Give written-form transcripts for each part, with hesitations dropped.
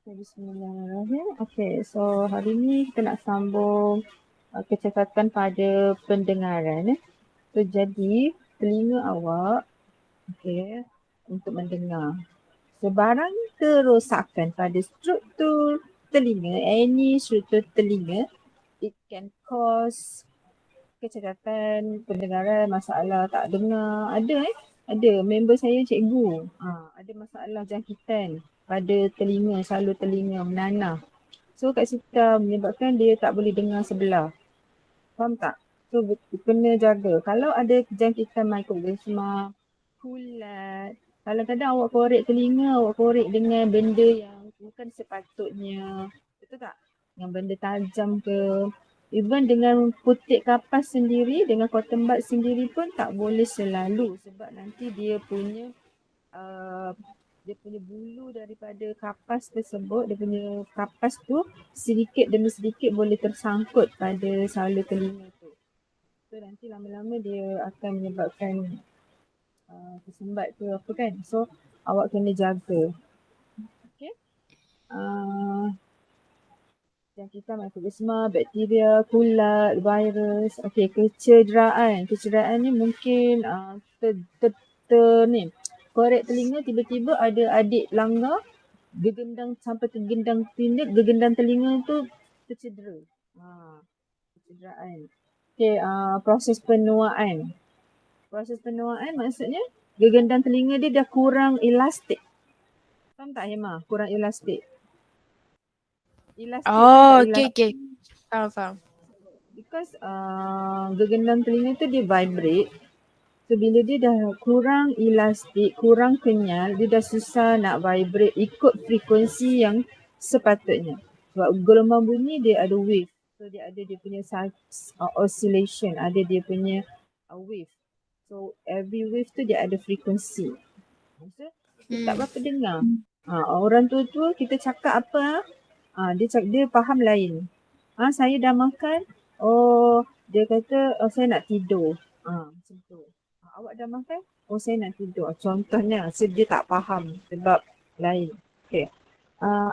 Bismillahirrahmanirrahim. Okay, so hari ni kita nak sambung kecacatan pada pendengaran. So jadi telinga awak, okay, untuk mendengar. Sebarang kerosakan pada struktur telinga, any struktur telinga, it can cause kecacatan pendengaran, masalah tak dengar. Ada member saya cikgu. Ada masalah jangkitan pada telinga, salur telinga menanah. So kat situ menyebabkan dia tak boleh dengar sebelah. Faham tak? So kena jaga. Kalau ada jangkitan mikroglisma, kulat, kadang-kadang awak korek telinga, awak korek dengan benda yang bukan sepatutnya. Betul tak? Yang benda tajam ke. Even dengan putik kapas sendiri, dengan cotton bud sendiri pun tak boleh selalu. Sebab nanti uh, dia punya bulu daripada kapas tersebut, dia punya kapas tu sedikit demi sedikit boleh tersangkut pada salur telinga tu. So nanti lama-lama dia akan menyebabkan tersumbat ke apa kan. So awak kena jaga. Okay. Jangkitan mikrobisma, bakteria, kulat, virus. Okay, kecederaan. Kecederaan ni mungkin ni korek telinga tiba-tiba ada adik langgar gegendang sampai tergendang tindik, gegendang telinga tu tercedera. Kecederaan. Okay, proses penuaan. Proses penuaan maksudnya gegendang telinga dia dah kurang elastik. Faham tak Hema? Kurang elastik. Elastik tahu tak elastik? Okay. Faham. Because gegendang telinga tu dia vibrate. So bila dia dah kurang elastik, kurang kenyal, dia dah susah nak vibrate ikut frekuensi yang sepatutnya. Sebab gelombang bunyi dia ada wave. So dia ada dia punya oscillation, ada dia punya wave. So every wave tu dia ada frekuensi. So dia tak berapa dengar. Orang tua-tua kita cakap apa, dia faham lain. Saya dah makan, dia kata saya nak tidur. Macam tu. Awak dah makan, saya nak tidur. Contohnya, dia tak faham sebab lain. Okay.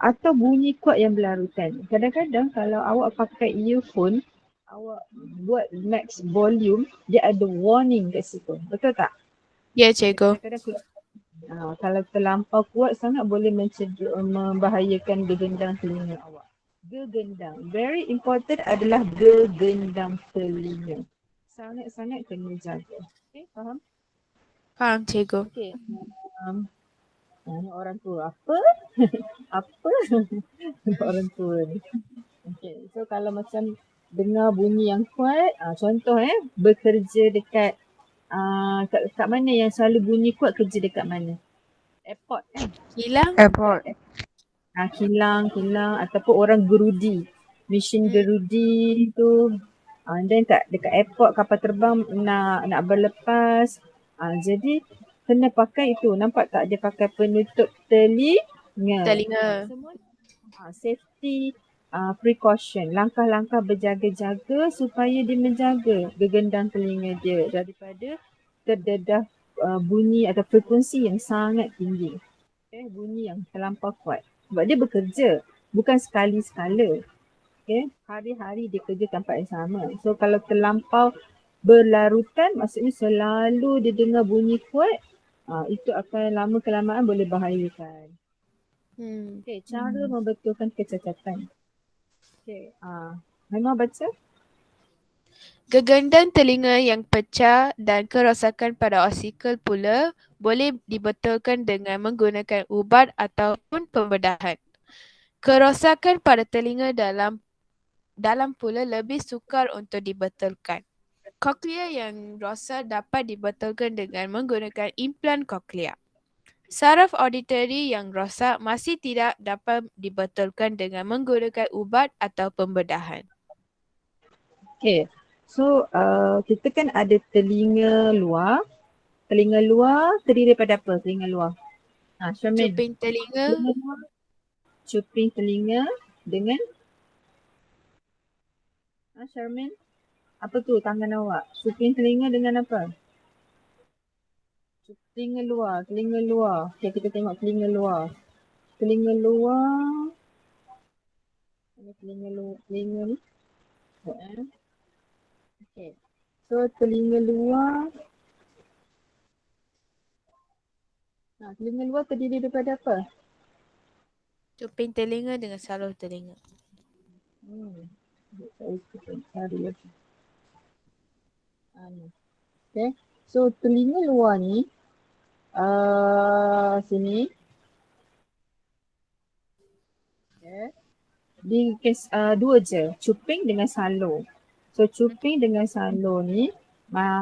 Atau bunyi kuat yang berlarutan. Kadang-kadang kalau awak pakai earphone, awak buat max volume, dia ada warning kat situ. Betul tak? Ya, cikgu. Kadang-kadang kalau terlampau kuat sangat boleh membahayakan gegendang telinga awak. Gegendang. Very important adalah gegendang telinga. Sangat-sangat kena jaga. Okay, faham? Faham, cikgu. Okay. Ini orang tua. Apa? Apa? Orang tua ni. Okay. So kalau macam dengar bunyi yang kuat, contoh bekerja dekat kat mana yang selalu bunyi kuat, kerja dekat mana? Airport kan? Kilang? Airport. Kilang ataupun orang gerudi. Mesin gerudi tu. Then dekat airport kapal terbang nak berlepas. Jadi kena pakai itu. Nampak tak dia pakai penutup telinga. Semua safety precaution. Langkah-langkah berjaga-jaga supaya dia menjaga gegendang telinga dia daripada terdedah bunyi atau frekuensi yang sangat tinggi. Bunyi yang terlampau kuat. Sebab dia bekerja. Bukan sekali-sekala. Hari-hari dia kerja tempat yang sama. So kalau terlampau berlarutan, maksudnya selalu dia dengar bunyi kuat, itu akan lama kelamaan boleh bahayakan. Cara membetulkan kecacatan. Memang baca? Gegendang telinga yang pecah dan kerosakan pada osikal pula boleh dibetulkan dengan menggunakan ubat ataupun pembedahan. Kerosakan pada telinga dalam pula lebih sukar untuk dibetulkan. Koklea yang rosak dapat dibetulkan dengan menggunakan implan koklea. Saraf auditory yang rosak masih tidak dapat dibetulkan dengan menggunakan ubat atau pembedahan. Okay. So kita kan ada telinga luar. Telinga luar terdiri daripada apa? Telinga luar. Syarmin. Cuping telinga. Cuping telinga dengan Syarmin. Apa tu tangan awak? Cuping telinga dengan apa? Telinga luar. Okay, kita tengok telinga luar. Telinga luar Ini telinga ni. Okay. So telinga luar. Telinga luar terdiri daripada apa? Cuping telinga dengan salur telinga. Saya cari lagi. Okay. So telinga luar ni sini. Okay. Dua je, cuping dengan salur. So cuping dengan salur ni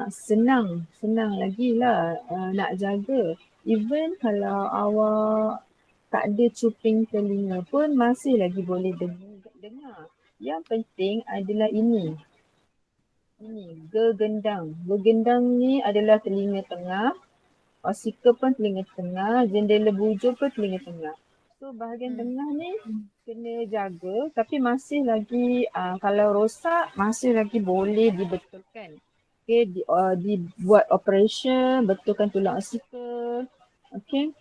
senang lagi lah nak jaga. Even kalau awak tak ada cuping telinga pun masih lagi boleh dengar. Yang penting adalah ini gegendang. Gegendang ni adalah telinga tengah, osikal pun telinga tengah, jendela bujur pun telinga tengah. So bahagian tengah ni kena jaga tapi masih lagi kalau rosak masih lagi boleh dibetulkan. Okay, dibuat operation, betulkan tulang osikal. Okay,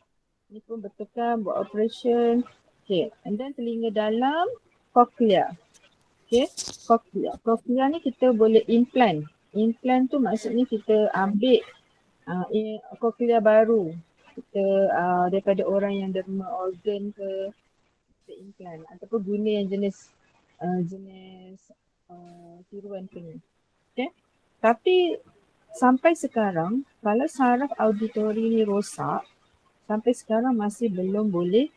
ni pun betulkan buat operation. Okay, and then telinga dalam cochlea. Okay, cochlea ni kita boleh implant. Implant tu maksudnya kita ambil cochlea baru. Kita daripada orang yang derma organ ke, kita implant ataupun guna yang jenis tiruan punya. Okay. Tapi sampai sekarang kalau saraf auditori ni rosak, sampai sekarang masih belum boleh,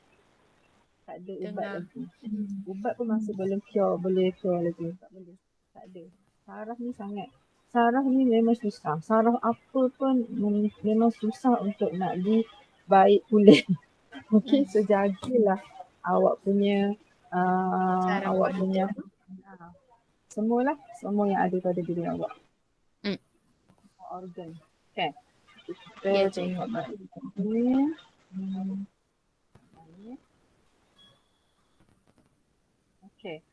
tak ada ubat lagi. Ubat pun masih belum boleh cure lagi. Tak boleh. Tak ada. Saraf ni memang susah. Saraf apa pun memang susah untuk nak dibaik pulih. Okey, so jagalah awak punya awak punya semua yang ada pada diri awak. Organ. Okay. Kita tengok balik ni. Okay.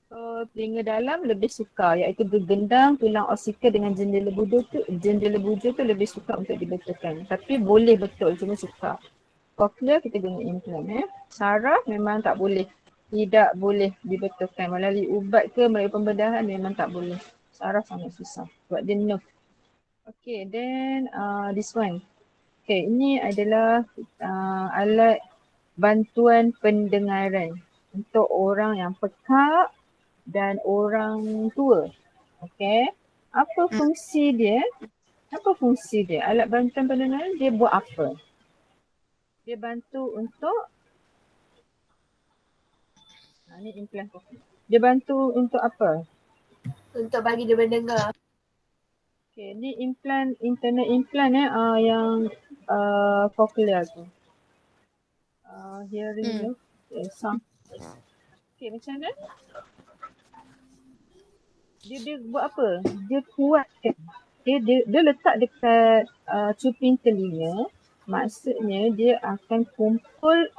So telinga dalam lebih suka iaitu gegendang, tulang osikal dengan jendela bujur tu lebih suka untuk dibetulkan. Tapi boleh betul cuma suka. Cochlea kita guna implant Saraf memang tak boleh. Tidak boleh dibetulkan melalui ubat ke melalui pembedahan memang tak boleh. Saraf sangat susah. Sebab dia nerve. Okay, then this one. Okay, ini adalah alat bantuan pendengaran untuk orang yang pekak dan orang tua. Okay. Apa fungsi dia? Alat bantuan pendengaran dia buat apa? Dia bantu untuk ni implant cochlea. Dia bantu untuk apa? Untuk bagi dia mendengar. Okay, ni internal implant yang cochlea tu. Hearing sound. Okay, macam mana? Dia buat apa? Dia kuatkan. Dia letak dekat cuping telinga. Maksudnya dia akan kumpul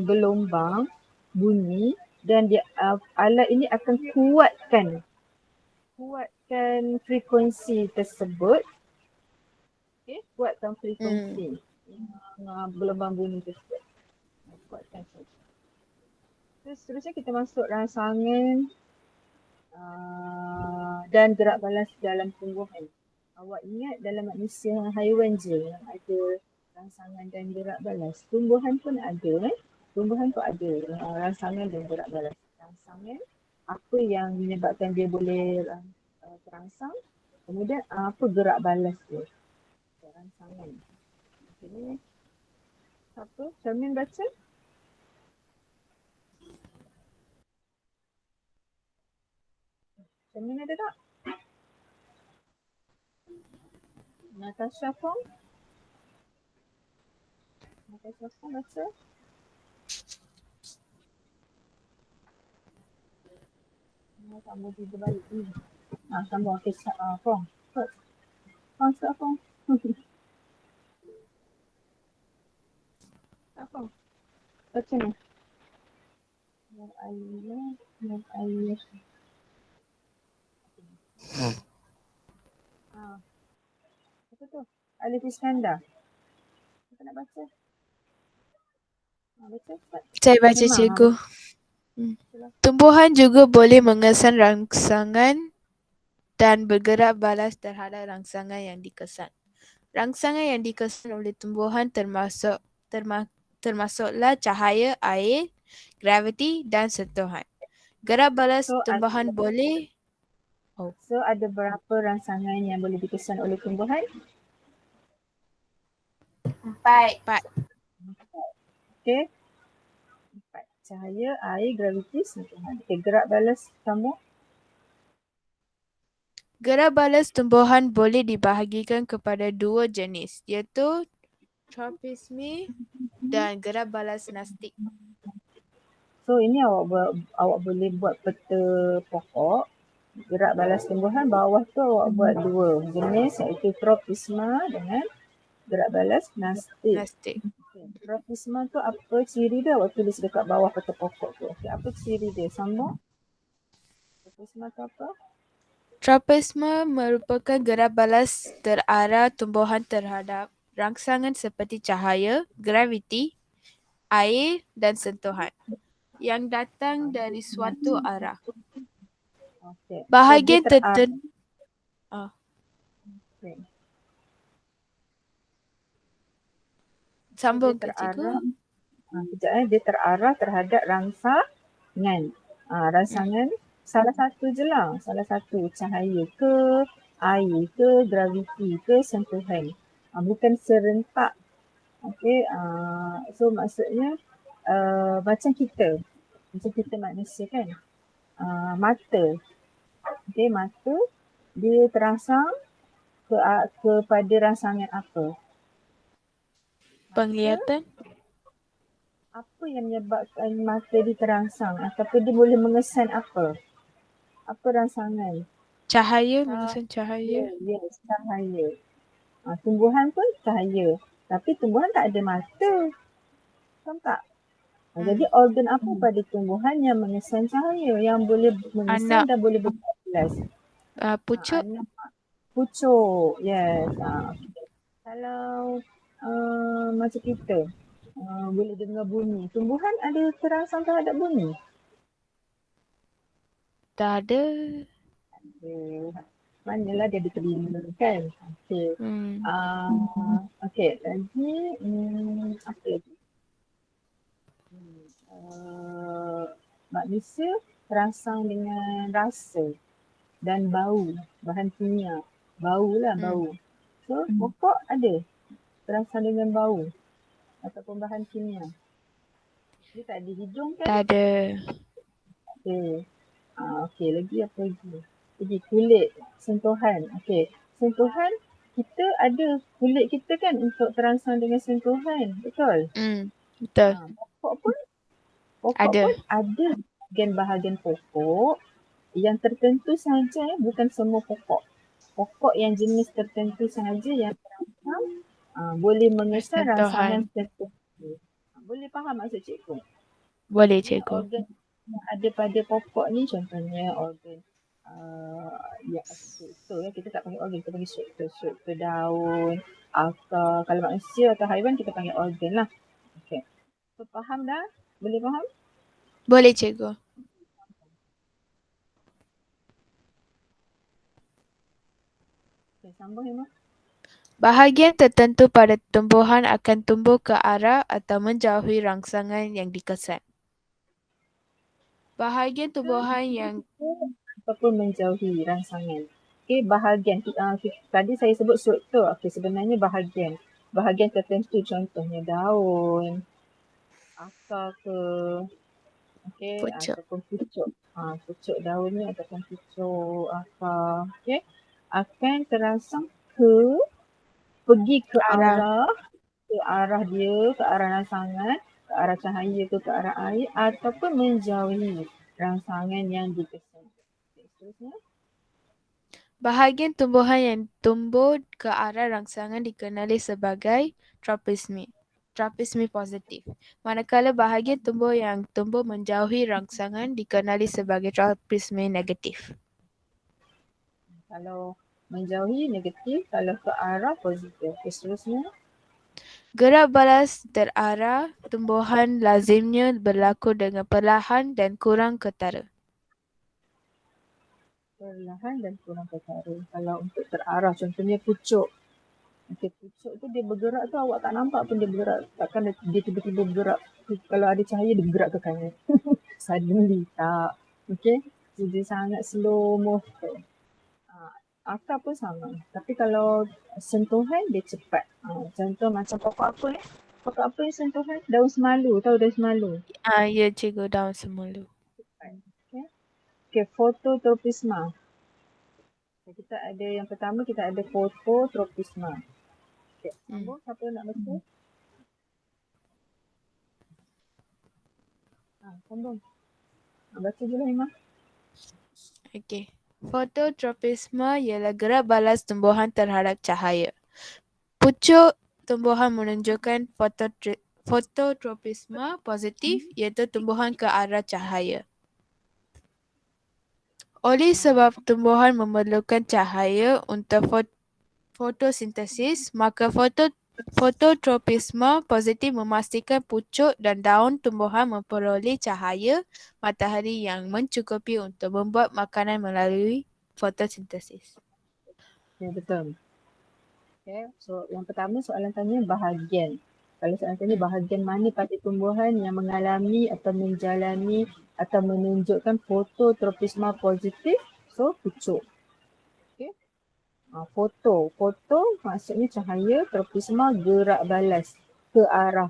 gelombang bunyi dan dia alat ini akan kuatkan frekuensi tersebut. Okay, kuatkan frekuensi gelombang bunyi tersebut. Kuatkan. Terus seterusnya kita masuk rangsangan dan gerak balas dalam tumbuhan. Awak ingat dalam manusia haiwan je yang ada rangsangan dan gerak balas. Tumbuhan pun ada rangsangan dan gerak balas. Rangsangan apa yang menyebabkan dia boleh terangsang. Kemudian apa gerak balas dia. Rangsangan. Ini siapa? Syarmin baca? Syarmin ada tak? Natasha Fong? Natasha Fong baca? Sambung tiga balik ni. Sambung ke Fong. Fong, start Fong. Start Fong. Baca ni. Nur Alia. Apa tu? Alif Iskandar. Kita nak baca. Baca cepat. Saya baca Memang. cikgu. Tumbuhan juga boleh mengesan rangsangan dan bergerak balas terhadap rangsangan yang dikesan. Rangsangan yang dikesan oleh tumbuhan termasuklah cahaya, air, graviti dan sentuhan. Gerak balas So, tumbuhan boleh so ada berapa rangsangan yang boleh dikesan oleh tumbuhan? 4. Okey. 4. Cahaya, air, graviti, sentuhan. Okey, gerak balas kamu. Gerak balas tumbuhan boleh dibahagikan kepada 2 jenis, iaitu tropisme dan gerak balas nastik. So ini awak boleh buat peta pokok. Gerak balas tumbuhan bawah tu awak buat 2 jenis iaitu tropisma dengan gerak balas nastik. Nastik. Okay. Tropisma tu apa ciri dia? Awak tulis dekat bawah peta pokok tu. Okay. Apa ciri dia? Sambung. Tropisma tu apa? Tropisme merupakan gerak balas terarah tumbuhan terhadap rangsangan seperti cahaya, graviti, air dan sentuhan yang datang dari suatu arah. Okay. So dia Bahagian terarah. tertentu Okay. sambung Dia ke cikgu. terarah. Kejap dia terarah terhadap rangsangan. Rangsangan salah satu je lah. Salah satu cahaya ke, air ke, graviti ke, sentuhan. Bukan serentak. Okay. So maksudnya macam kita. Macam kita manusia kan. Mata. Okay, mata dia terangsang kepada rangsangan apa? Penglihatan, Apa yang menyebabkan mata dia terangsang ataupun dia boleh mengesan apa? Apa rangsangan? cahaya, mengesan cahaya. Yes, cahaya. Tumbuhan pun cahaya. Tapi tumbuhan tak ada mata. Faham tak? Jadi organ apa pada tumbuhan yang mengesan cahaya? Yang boleh mengesan Anak, dan boleh berjelas? pucuk, Anak pucuk. Yes. Kalau macam kita boleh dengar bunyi. Tumbuhan ada terangsang terhadap bunyi? tak ada. Manalah dia ada telinga kan. Okey. Okey, lagi apa lagi? Manusia terangsang dengan rasa dan bau, bahan kimia. Bau lah, bau. So, pokok ada terangsang dengan bau ataupun bahan kimia. Dia tak ada hidung kan? Tak ada. Okey. Okey, lagi apa lagi? Lagi kulit, sentuhan. Okey. Sentuhan kita ada kulit kita kan untuk terangsang dengan sentuhan. Betul? Betul. Pokok Ada. pun ada bahagian pokok yang tertentu sahaja, bukan semua pokok. Pokok yang jenis tertentu sahaja yang terangsang boleh mengesan rangsangan Sentuhan. tertentu. Boleh faham maksud cikgu? Boleh Ini cikgu. organ yang ada pada pokok ni contohnya organ ya struktur ya, kita tak panggil organ, kita panggil struktur daun, akar. Kalau manusia atau haiwan kita panggil organ lah. Okay. So faham dah? Boleh faham? Boleh cikgu. Okay, sambung Hima. Bahagian tertentu pada tumbuhan akan tumbuh ke arah atau menjauhi rangsangan yang dikesan. Bahagian tumbuhan yang Ataupun menjauhi rangsangan. Okay, bahagian. Tadi saya sebut struktur. Okay, sebenarnya bahagian. Bahagian tertentu contohnya daun, akar ke, okay, pucuk. ataupun pucuk. Pucuk daun ni ataupun pucuk akar. Okay, akan terangsang pergi ke arah dia, ke arah rangsangan, ke arah cahaya ke arah air ataupun menjauhi rangsangan yang dikesan. Okay, seterusnya. Bahagian tumbuhan yang tumbuh ke arah rangsangan dikenali sebagai tropisme. Tropisme positif. Manakala bahagian tumbuh yang tumbuh menjauhi rangsangan dikenali sebagai tropisme negatif. Kalau menjauhi negatif, kalau ke arah positif. Okay, seterusnya. Gerak balas terarah tumbuhan lazimnya berlaku dengan perlahan dan kurang ketara. Perlahan dan kurang ketara. Kalau untuk terarah, contohnya pucuk. Okey, pucuk tu dia bergerak tu awak tak nampak pun dia bergerak. Takkan dia tiba-tiba bergerak. Kalau ada cahaya dia bergerak ke kanan. Suddenly tak. Okey. Dia sangat slow motion. Akar pun sama. Tapi kalau sentuhan dia cepat. Contoh macam pokok apa ni? Pokok apa yang sentuhan? Daun semalu. Tahu daun semalu? Ya, cikgu daun semula. Okey. Okey, fototropisma. Kita ada yang pertama kita ada fototropisma. Okey, Hmm. sambung siapa nak baca? Sambung. Baca dulu Hima. Okey. Fototropisme ialah gerak balas tumbuhan terhadap cahaya. Pucuk tumbuhan menunjukkan fototropisme positif iaitu tumbuhan ke arah cahaya. Oleh sebab tumbuhan memerlukan cahaya untuk fotosintesis, maka fototropisme positif memastikan pucuk dan daun tumbuhan memperoleh cahaya matahari yang mencukupi untuk membuat makanan melalui fotosintesis. Ya, betul. Okay. So, yang pertama soalan tanya bahagian. Kalau soalan tanya bahagian mana pada tumbuhan yang mengalami atau menjalani atau menunjukkan fototropisma positif, so pucuk. Okay. Foto maksudnya cahaya, tropisma gerak balas ke arah.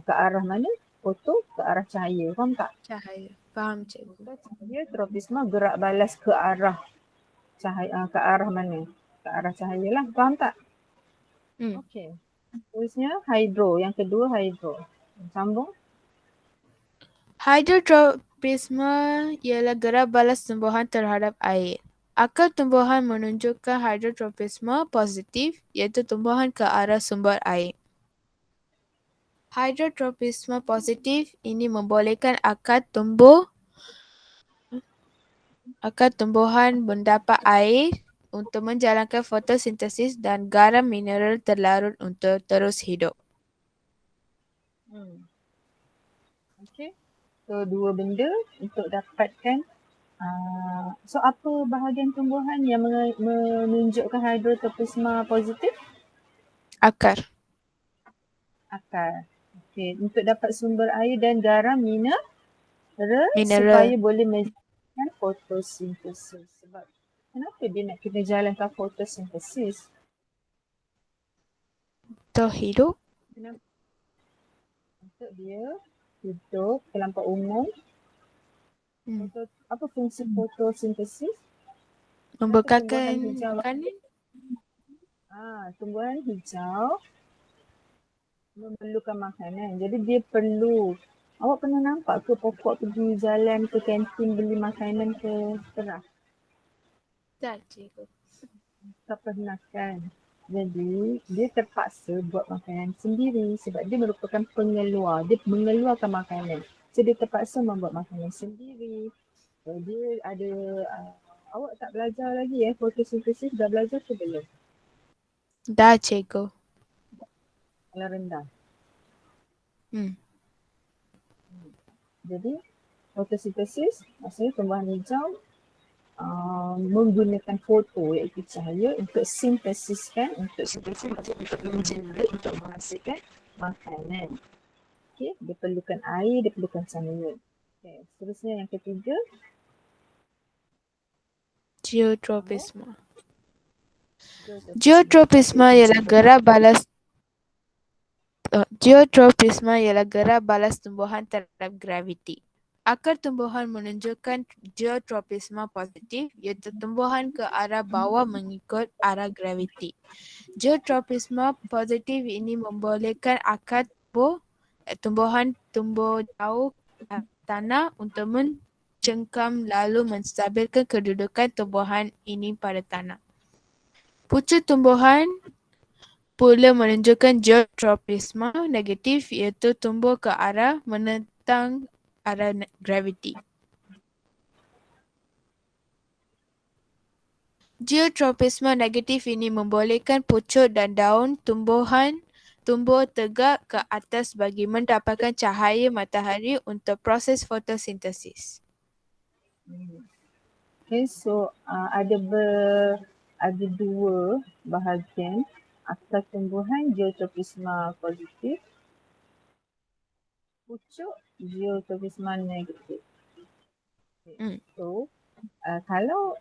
Ke arah mana? Foto ke arah cahaya. Faham tak? Cahaya. Faham, cikgu? Cahaya, tropisma gerak balas ke arah cahaya. Ke arah mana? Ke arah cahaya lah. Faham tak? Okey. Terusnya hydro. Yang kedua hydro. Sambung. Hydrotropisme ialah gerak balas tumbuhan terhadap air. Akar tumbuhan menunjukkan hydrotropisme positif iaitu tumbuhan ke arah sumber air. Hydrotropisme positif ini membolehkan akar tumbuhan mendapat air untuk menjalankan fotosintesis dan garam mineral terlarut untuk terus hidup. Okey. So dua benda untuk dapatkan so apa bahagian tumbuhan yang menunjukkan hydrotropisma positif? Akar. Akar. Okey, untuk dapat sumber air dan garam mineral Mineral. supaya boleh menjalankan fotosintesis. Sebab kenapa dia nak kena jalankan fotosintesis? Untuk hidup. Kenapa? Untuk dia hidup terlampau umum. Apa fungsi fotosintesis? Membekalkan Tumbuhan hijau. makanan. Tumbuhan hijau memerlukan makanan. Jadi dia perlu. Awak pernah nampak ke pokok pergi jalan ke kantin beli makanan ke terah? Tak, cikgu. Tak pernah kan? Jadi dia terpaksa buat makanan sendiri sebab dia merupakan pengeluar. Dia mengeluarkan makanan. So dia terpaksa membuat makanan sendiri. So, dia ada awak tak belajar lagi fotosintesis dah belajar ke belum? Dah, cikgu. Kalau rendah. Jadi fotosintesis maksudnya tumbuhan hijau menggunakan foto iaitu cahaya untuk sintesiskan, untuk sintesis maksudnya untuk mengenerate, untuk menghasilkan makanan. Okey, dia perlukan air, dia perlukan cahaya. Okey, seterusnya yang ketiga. Geotropisme. Geotropisme ialah gerak balas tumbuhan terhadap graviti. Akar tumbuhan menunjukkan geotropisme positif iaitu tumbuhan ke arah bawah mengikut arah graviti. Geotropisme positif ini membolehkan akar tumbuhan tumbuh jauh ke tanah untuk mencengkam lalu menstabilkan kedudukan tumbuhan ini pada tanah. Pucuk tumbuhan pula menunjukkan geotropisme negatif iaitu tumbuh ke arah menentang arah graviti. Geotropisme negatif ini membolehkan pucuk dan daun tumbuhan tumbuh tegak ke atas bagi mendapatkan cahaya matahari untuk proses fotosintesis. Okay, so ada dua bahagian akar tumbuhan geotropisma positif, pucuk geotropisma negatif. Hmm. So kalau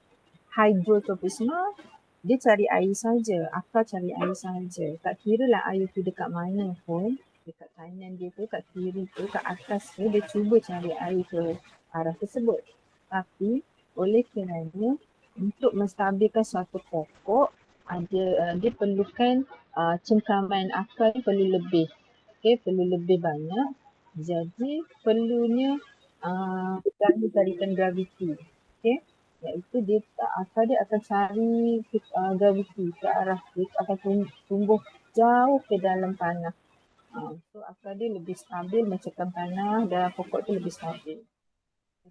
hydrotropisma dia cari air saja, akar cari air saja. Tak kira lah air tu dekat mana pun, dekat kanan dia tu, kat kiri tu, kat atas tu, dia cuba cari air ke arah tersebut. Tapi oleh kerana untuk menstabilkan suatu pokok, dia perlukan cengkaman akar ni perlu lebih. Okay, perlu lebih banyak. Jadi perlunya tarikan graviti. Okay, iaitu akar dia akan cari graviti ke arah, dia akan tumbuh jauh ke dalam tanah. So akar dia lebih stabil mencekam tanah dan pokok tu lebih stabil.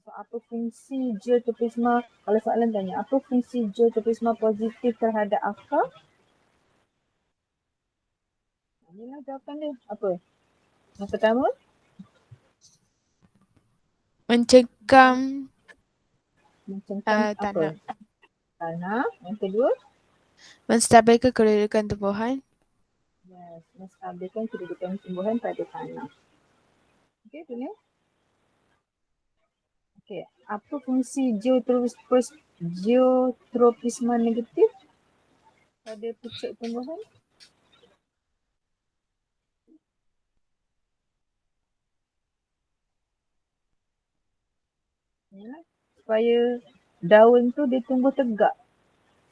So apa fungsi geotropisma, kalau soalan tanya apa fungsi geotropisma positif terhadap akar? Inilah jawapan dia. Apa? Yang pertama, Mencengkam mencengkam apa? tanah. Tanah. Yang kedua, Menstabilkan kedudukan tumbuhan. yes, menstabilkan kedudukan tumbuhan pada tanah. Okey, tu ni. Okey, apa fungsi geotropisma negatif pada pucuk tumbuhan? Yalah, supaya daun tu dia tumbuh tegak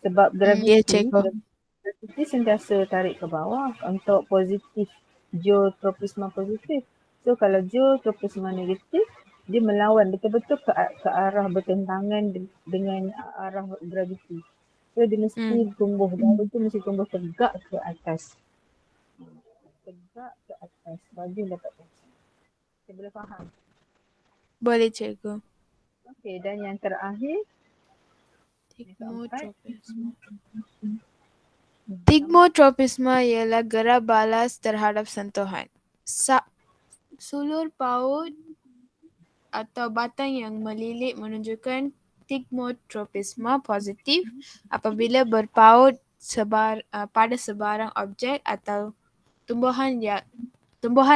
sebab Ya, graviti cikgu. sentiasa tarik ke bawah untuk positif, geotropisma positif. So kalau geotropisma negatif, dia melawan betul-betul ke arah bertentangan dengan arah graviti. So dia mesti tumbuh, daun tu mesti tumbuh tegak ke atas. Tegak ke atas, baju dapat pasang. Saya boleh faham? Boleh, cikgu. Okey, dan yang terakhir, yang keempat. Tigmotropisma. Hmm, Tigmotropisma ialah gerak balas terhadap sentuhan. Sulur paut atau batang yang melilit menunjukkan tigmotropisma positif apabila berpaut pada sebarang objek atau tumbuhan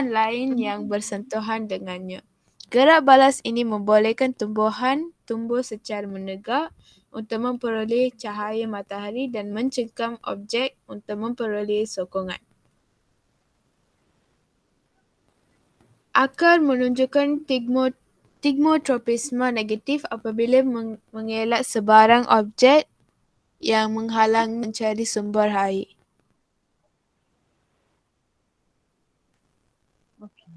lain yang bersentuhan dengannya. Gerak balas ini membolehkan tumbuhan tumbuh secara menegak untuk memperoleh cahaya matahari dan mencengkam objek untuk memperoleh sokongan. Akar menunjukkan tigmotropisma negatif apabila mengelak sebarang objek yang menghalang mencari sumber air. Okay.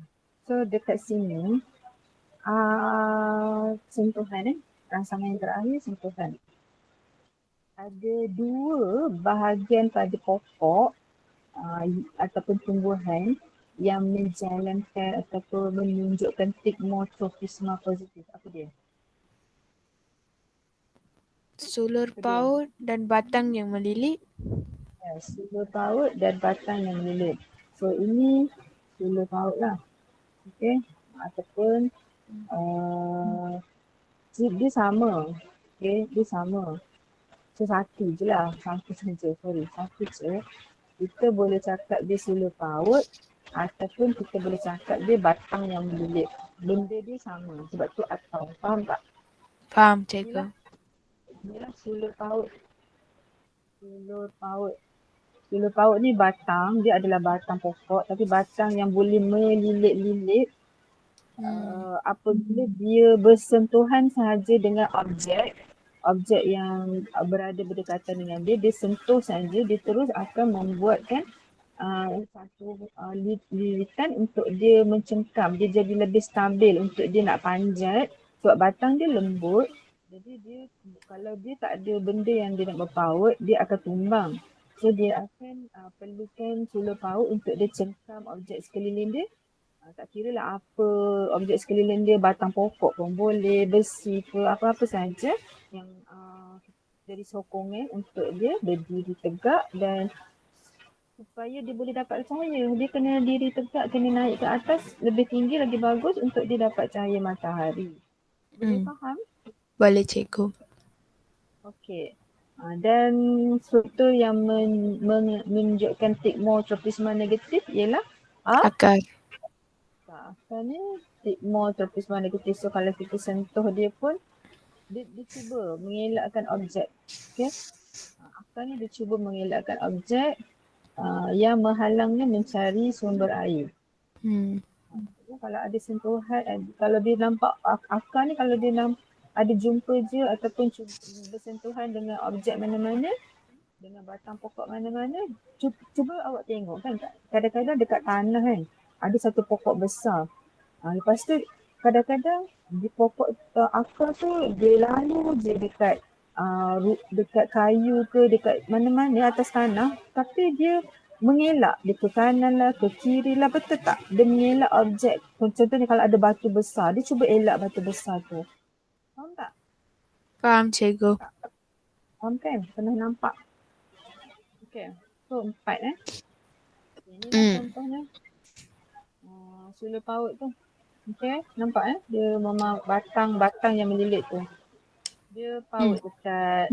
So dekat sini, sentuhan rangsangan yang terakhir sentuhan. Ada dua bahagian pada pokok ataupun tumbuhan yang menjalankan ataupun menunjukkan tigmotropisma positif. Apa dia? Sulur paut dan batang yang melilit. Sulur paut dan batang yang melilit. So ini sulur paut lah. Okay. Ataupun dia sama. Okay. Dia sama. So satu je lah. Satu saja. Satu je. Kita boleh cakap dia sulur paut ataupun kita boleh cakap dia batang yang melilit. Benda dia sama. Sebab tu atau. Faham tak? Faham, cikgu. Inilah sulur paut. Sulur paut. Sulur paut ni batang. Dia adalah batang pokok. Tapi batang yang boleh melilit-lilit apabila dia bersentuhan sahaja dengan objek yang berada berdekatan dengan dia, dia sentuh saja, dia terus akan membuatkan satu lilitan untuk dia mencengkam, dia jadi lebih stabil untuk dia nak panjat sebab batang dia lembut. Jadi dia kalau dia tak ada benda yang dia nak berpaut, dia akan tumbang. So dia akan perlukan sulur paut untuk dia cengkam objek sekeliling dia. Tak kira lah apa objek sekeliling dia, batang pokok pun boleh, besi ke, apa-apa saja yang jadi sokongan untuk dia berdiri tegak dan supaya dia boleh dapat cahaya. Dia kena diri tegak, kena naik ke atas lebih tinggi lagi bagus untuk dia dapat cahaya matahari. Boleh faham? Boleh cikgu. Okey. Dan struktur yang menunjukkan stigmotropisme negatif ialah Akar. akar ni stigmotropisme negatif. So kalau kita sentuh dia pun dia cuba mengelakkan objek. Okey. Akar ni dia cuba mengelakkan objek yang menghalangnya mencari sumber air. Kalau ada sentuhan, kalau dia nampak akar ni, kalau dia ada jumpa je ataupun bersentuhan dengan objek mana-mana, dengan batang pokok mana-mana, cuba awak tengok kan, kadang-kadang dekat tanah kan ada satu pokok besar. Lepas tu kadang-kadang di pokok akar tu dia lalu je dekat kayu ke dekat mana-mana atas tanah, tapi dia mengelak dia ke kanan lah ke kiri lah, betul tak? Dia mengelak objek. Contohnya kalau ada batu besar, dia cuba elak batu besar tu. Faham tak? Faham cikgu. Faham kan? Pernah nampak? Okay. So 4 Inilah contohnya. Sula paut tu. Okay, nampak dia memang batang yang melilit tu. Dia paut dekat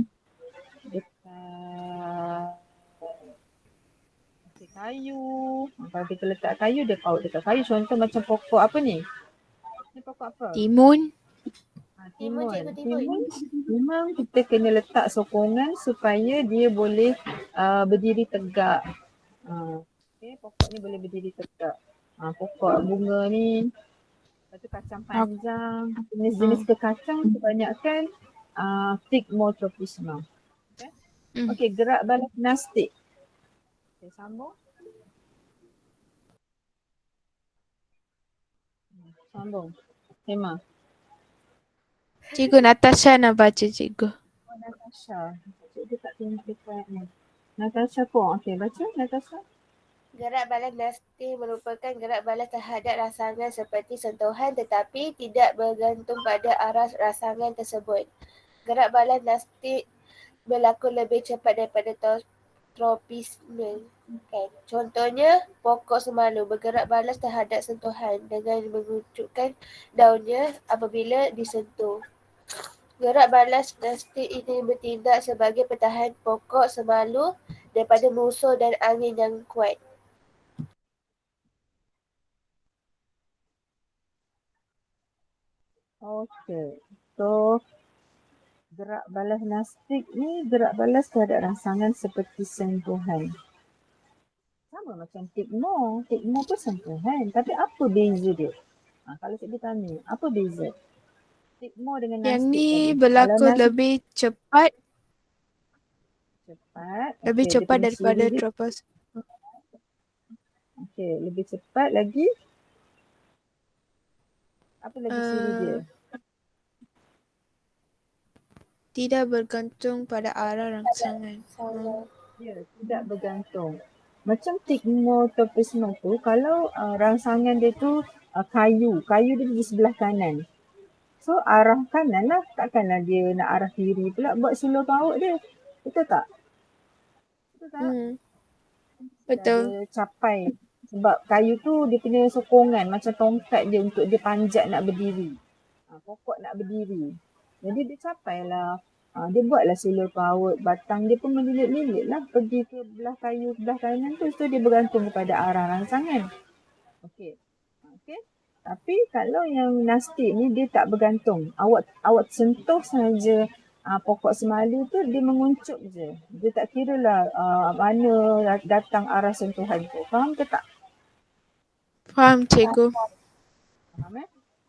kayu. Kalau kita letak kayu, dia paut dekat kayu. Contoh macam pokok apa ni? Ni pokok apa? Timun. Timun. Memang kita kena letak sokongan supaya dia boleh berdiri tegak. Okay, pokok ni boleh berdiri tegak. Pokok bunga ni. Lepas tu kacang panjang. Jenis-jenis kekacang kebanyakan stigmotropisme. Okay, gerak balik nastik. Okay, sambung. Sambung. Hema. Cikgu Natasha nak baca cikgu. Natasha. Cikgu tak tengok dekat ni. Natasha pun. Okay, baca Natasha. Gerak balas nastik merupakan gerak balas terhadap rangsangan seperti sentuhan tetapi tidak bergantung pada arah rangsangan tersebut. Gerak balas nastik berlaku lebih cepat daripada tropisme. Kan? Contohnya, pokok semalu bergerak balas terhadap sentuhan dengan mengucukkan daunnya apabila disentuh. Gerak balas nastik ini bertindak sebagai pentahan pokok semalu daripada musuh dan angin yang kuat. Okay. So, gerak balas nastik ni gerak balas terhadap rangsangan seperti sentuhan. Sama macam tigmo. Tigmo pun sentuhan. Tapi apa beza dia? Kalau cikgu tanya, apa beza? Tigmo dengan nastik Yang ni tadi. berlaku lebih cepat. Lebih Okay, cepat daripada tropos. Okay, lebih cepat lagi. Apa lagi ciri dia? Tidak bergantung pada arah rangsangan. Ya, tidak bergantung. Macam stigmotropisme tu, kalau rangsangan dia tu kayu dia di sebelah kanan. So arah kanan lah, takkanlah dia nak arah kiri pula buat suluh paut dia. Betul tak? Betul tak? Betul. Dia capai. Sebab kayu tu dia punya sokongan macam tongkat dia untuk dia panjat nak berdiri. Pokok nak berdiri. Jadi dia capai lah. Dia buatlah suluh paut. Batang dia pun melilit-lilit lah pergi ke belah kayu belah kanan tu. So dia bergantung kepada arah rangsangan. Okey. Okey. Tapi kalau yang nastik ni dia tak bergantung. Awak sentuh saja pokok semalu tu dia menguncup je. Dia tak kira lah mana datang arah sentuhan tu. Faham ke tak? Faham cikgu. Faham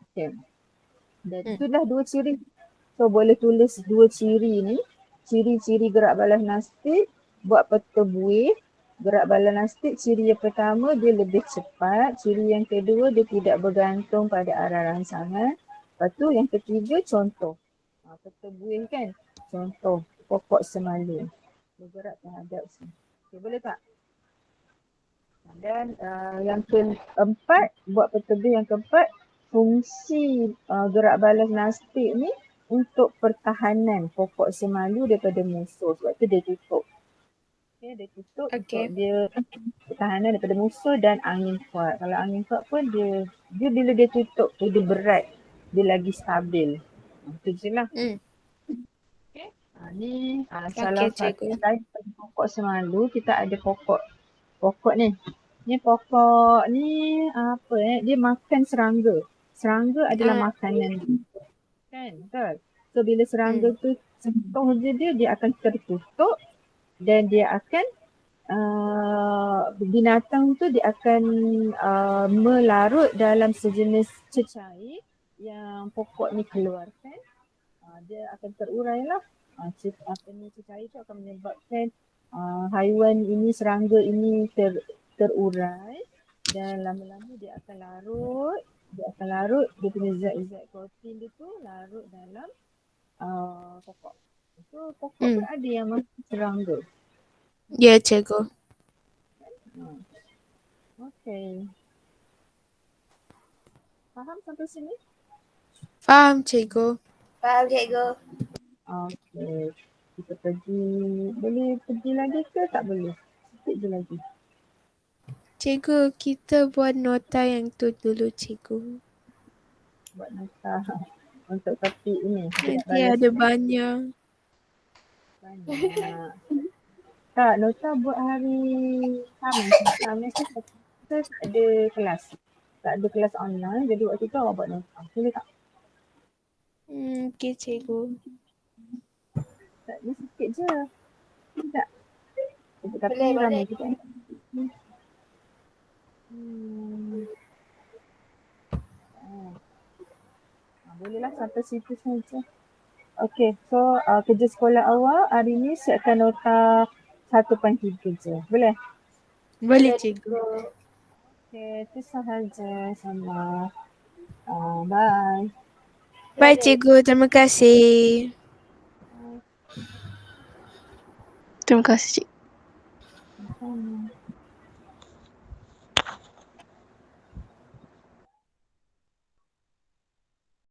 Okey. Dan itulah dua ciri. So boleh tulis dua ciri ni. Ciri-ciri gerak balas nastik buat peta buih. Gerak balas nastik ciri yang pertama dia lebih cepat. Ciri yang kedua dia tidak bergantung pada arah rangsangan. Lepas tu yang ketiga contoh. Peta buih kan. Contoh pokok semalu. Bergerak terhadap sini. Okay, boleh tak? Dan yang keempat, buat peta buih yang keempat, fungsi gerak balas nastik ni untuk pertahanan pokok semalu daripada musuh. Sebab tu dia tutup. Okay, dia tutup untuk Okay. dia pertahanan daripada musuh dan angin kuat. Kalau angin kuat pun dia bila dia tutup tu dia berat. Dia lagi stabil. Itu je lah. Okay. Ni salah Okay, satu cikgu. lain pada pokok semalu. Kita ada pokok ni. Ni pokok ni apa dia makan serangga. Serangga adalah makanan dia. Kan? Betul? So bila serangga tu sentuh je dia akan tertutup dan dia akan binatang tu dia akan melarut dalam sejenis cecair yang pokok ni keluarkan. Dia akan terurai lah. Cecair tu akan menyebabkan haiwan ini, serangga ini terurai dan lama-lama dia akan larut, dia punya zat-zat protein dia tu larut dalam pokok. So pokok pun ada yang makan serangga. Ya, cikgu. Okay. Faham sampai sini? Faham, cikgu. Faham cikgu. Okay. Kita boleh pergi lagi ke tak boleh? Sikit je lagi. Cikgu, kita buat nota yang tu dulu, cikgu. Buat nota untuk topik ini. Nanti ada banyak. Banyak. Tak, nota buat hari Khamis. Khamis tu kita tak ada kelas. Tak ada kelas online. Jadi waktu tu awak buat nota. Boleh tak? Okay, cikgu. Tak, ni sikit je. Tak. Tapi Boleh, ramai boleh. kita. Bolehlah sampai situ saja. Okay, so kerja sekolah awak hari ni siapkan nota 1.3 je. Boleh? Boleh, cikgu. Okay, itu sahaja sama. Bye. Bye, cikgu. Terima kasih. Terima kasih, Cik. Sama.